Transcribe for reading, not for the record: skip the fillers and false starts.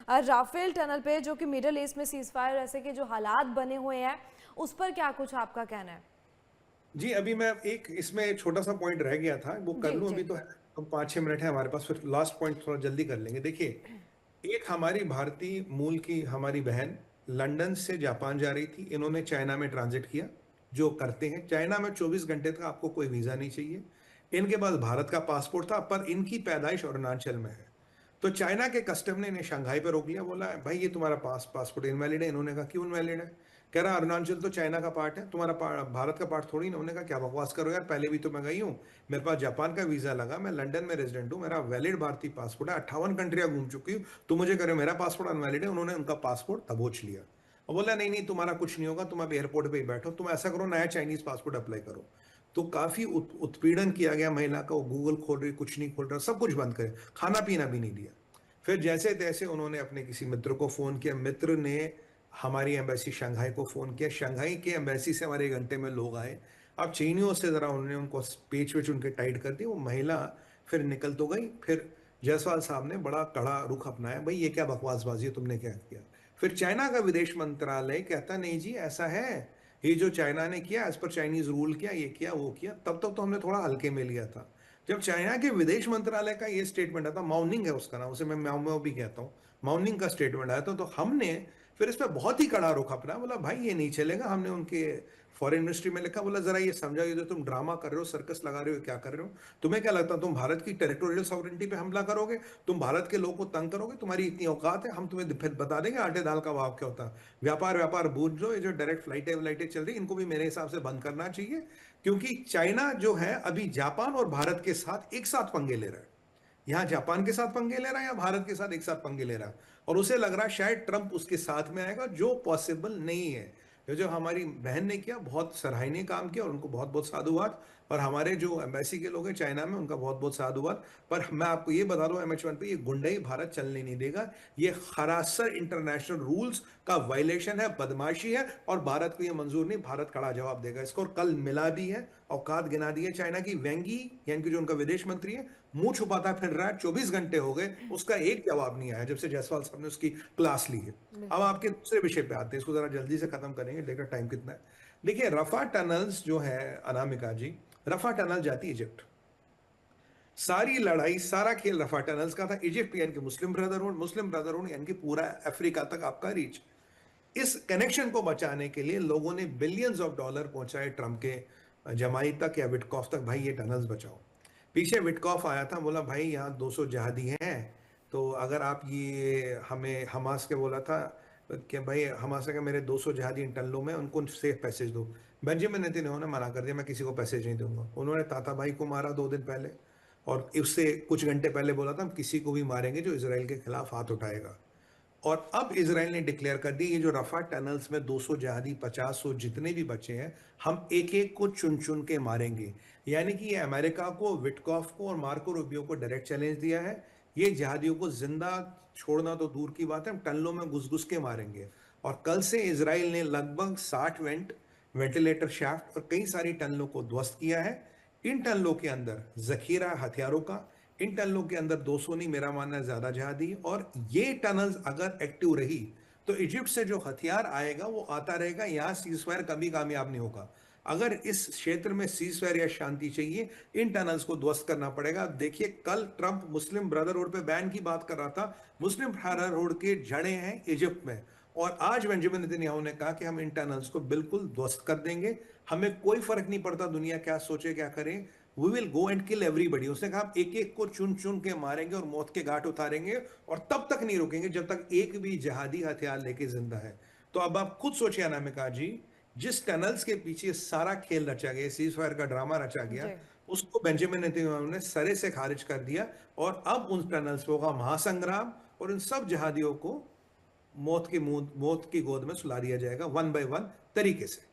Rafale tunnel पे जो कि मिडल ईस्ट में सीज फायर ऐसे के जो हालात बने हुए हैं, उस पर क्या कुछ आपका कहना है? जी, अभी मैं एक इसमें छोटा सा पॉइंट रह गया था, वो कर जी लूं। जी। अभी तो है, तो 5-6 मिनट है हमारे पास, फिर लास्ट पॉइंट थोड़ा जल्दी कर लेंगे। देखिए, एक हमारी भारतीय मूल की हमारी बहन लंदन से जापान जा रही थी, इन्होंने चाइना में ट्रांजिट किया। जो करते हैं, चाइना में 24 घंटे तक आपको कोई वीजा नहीं चाहिए। इनके पास भारत का पासपोर्ट था, पर इनकी पैदाइश अरुणाचल में है। तो चाइना के कस्टम ने इन्हें शंघाई पे रोक लिया, बोला भाई ये तुम्हारा पासपोर्ट इनवैलिड है। इन्होंने कहा क्यों इनवैलिड है? कह रहा अरुणाचल तो चाइना का पार्ट है, तुम्हारा भारत का पार्ट थोड़ी ना। उन्होंने कहा क्या बकवास करो यार, पहले भी तो मैं गई हूँ, मेरे पास जापान का वीजा लगा, मैं लंदन में रेजिडेंट हूँ, मेरा वैलिड भारतीय पासपोर्ट है, 58 कंट्रियां घूम चुकी हूँ, तुम मुझे कह रहे हो मेरा पासपोर्ट अनवैलिड है। उन्होंने उनका पासपोर्ट दबोच लिया और बोला नहीं नहीं, तुम्हारा कुछ नहीं होगा, तुम अब एयरपोर्ट पे ही बैठो, तुम ऐसा करो नया चाइनीज पासपोर्ट अप्लाई करो। तो काफी उत्पीड़न किया गया महिला का। वो गूगल खोल रही, कुछ नहीं खोल रहा, सब कुछ बंद करे, खाना पीना भी नहीं दिया। फिर जैसे तैसे उन्होंने अपने किसी मित्र को फोन किया, मित्र ने हमारी एम्बेसी शंघाई को फोन किया, शंघाई के एम्बेसी से हमारे 1 घंटे में लोग आए। अब चीनियों से जरा उन्होंने उनको पेच वेच उनके टाइट कर दी, वो महिला फिर निकल तो गई। फिर जायसवाल साहब ने बड़ा कड़ा रुख अपनाया, भाई ये क्या बकवासबाजी है, तुमने क्या किया? फिर चाइना का विदेश मंत्रालय कहता नहीं जी ऐसा है, ये जो चाइना ने किया एज पर चाइनीज रूल किया, ये किया वो किया। तब तक तो हमने थोड़ा हल्के में लिया था। जब चाइना के विदेश मंत्रालय का ये स्टेटमेंट आता, माउनिंग है उसका नाम, उसे मैं म्याओ म्याओ भी कहता हूँ, माउनिंग का स्टेटमेंट आया तो हमने फिर इस पर बहुत ही कड़ा रुख अपना, बोला भाई ये नहीं चलेगा। हमने उनके फॉरेन मिनिस्ट्री में लिखा, बोला जरा ये समझाओ, ये जो तुम ड्रामा कर रहे हो, सर्कस लगा रहे हो, क्या कर रहे हो? तुम्हें क्या लगता है तुम भारत की टेरिटोरियल सॉवरेंटी पे हमला करोगे? तुम भारत के लोगों को तंग करोगे? तुम्हारी इतनी औकात है? हम तुम्हें फिर बता देंगे आटे दाल का भाव क्या होता है। व्यापार व्यापार बूझ लो, ये जो डायरेक्ट फ्लाइटें व्लाइटें चल रही, इनको भी मेरे हिसाब से बंद करना चाहिए। क्योंकि चाइना जो है अभी जापान और भारत के साथ एक साथ पंगे ले रहा है। यहां जापान के साथ पंगे ले रहा है या भारत के साथ एक साथ पंगे ले रहा है, और उसे लग रहा है शायद ट्रंप उसके साथ में आएगा, जो पॉसिबल नहीं है। ये जो हमारी बहन ने किया, बहुत सराहनीय काम किया और उनको बहुत बहुत साधुवाद। और हमारे जो एम्बेसी के लोग हैं चाइना में, उनका बहुत बहुत साधुवाद। पर मैं आपको ये बता दूं MH1 पे, ये गुंडई भारत चलने नहीं देगा। ये खरासर इंटरनेशनल रूल्स का वायलेशन है, बदमाशी है, और भारत को ये मंजूर नहीं। भारत कड़ा जवाब देगा इसको, और कल मिला भी है, औकात गिना दी है। चाइना की वेंगी, यानी कि जो उनका विदेश मंत्री है, मुंह छुपाता फिर रहा है। 24 घंटे हो गए, उसका एक जवाब नहीं आया जब से जायसवाल साहब ने उसकी क्लास ली है। अब बिल्कुल। आपके दूसरे विषय पे आते हैं, इसको जरा जल्दी से खत्म करेंगे, देखकर टाइम कितना है। देखिए, रफा टनल्स जो है, अनामिका जी, रफा टनल जाती है इजिप्ट। सारी लड़ाई, सारा खेल रफा टनल्स का था। इजिप्ट यानी कि मुस्लिम ब्रदरहुड यानी कि पूरा अफ्रीका तक आपका रीच। इस कनेक्शन को बचाने के लिए लोगों ने बिलियंस ऑफ डॉलर पहुंचाए ट्रंप के जमाई तक या विटकॉफ तक, भाई ये टनल्स बचाओ। पीछे विटकॉफ आया था, बोला भाई यहाँ 200 जहादी हैं, तो अगर आप ये हमें हमास के बोला था कि भाई हमास का मेरे 200 जहादी इन टनलों में, उनको सेफ पैसेज दो। बेंजामिन नेतन्याहू ने मना कर दिया, मैं किसी को पैसेज नहीं दूंगा। उन्होंने ताता भाई को मारा 2 दिन पहले, और उससे कुछ घंटे पहले बोला था हम किसी को भी मारेंगे जो इसराइल के खिलाफ हाथ उठाएगा। और अब इसराइल ने डिक्लेयर कर दी, ये जो रफा टनल्स में 200 जहादी, 50 जितने भी बचे हैं, हम एक एक को चुन चुन के मारेंगे। यानी कि ये अमेरिका को, विटकॉफ को और मार्को रूबियो को डायरेक्ट चैलेंज दिया है। ये जहादियों को जिंदा छोड़ना तो दूर की बात है, हम टनलों में घुस घुस के मारेंगे। और कल से इसराइल ने लगभग 60 वेंटिलेटर शाफ्ट और कई सारी टनलों को ध्वस्त किया है। इन टनलों के अंदर जखीरा हथियारों का, इन टनलों के अंदर 200 नहीं, मेरा मानना है ज्यादा जहादी। और ये टनल्स अगर एक्टिव रही तो इजिप्ट से जो हथियार आएगा वो आता रहेगा, यहां सीजफायर कभी कामयाब नहीं होगा। अगर इस क्षेत्र में सीजफायर या शांति चाहिए, इन टनल्स को ध्वस्त करना पड़ेगा। देखिए, कल ट्रंप मुस्लिम ब्रदरहुड पे बैन की बात कर रहा था, मुस्लिम ब्रदरहुड के जड़े हैं इजिप्ट में। और आज बेंजामिन नेतन्याहू ने कहा कि हम इन टनल्स को बिल्कुल ध्वस्त कर देंगे, हमें कोई फर्क नहीं पड़ता दुनिया क्या सोचे क्या करे, we will go and kill everybody. उसने कहा हम एक एक को चुन चुन के मारेंगे और मौत के घाट उतारेंगे, और तब तक नहीं रुकेंगे जब तक एक भी जहादी हथियार लेके जिंदा है। तो अब आप खुद सोचिए अनामिका जी, जिस टनल्स के पीछे सारा खेल रचा गया, सीज फायर का ड्रामा रचा गया, जी। उसको बेंजामिन नेतन्याहू ने सरे से खारिज कर दिया। और अब उन टनल्स पे होगा महासंग्राम, और इन सब जहादियों को मौत की गोद में सुला दिया जाएगा, वन बाय वन तरीके से।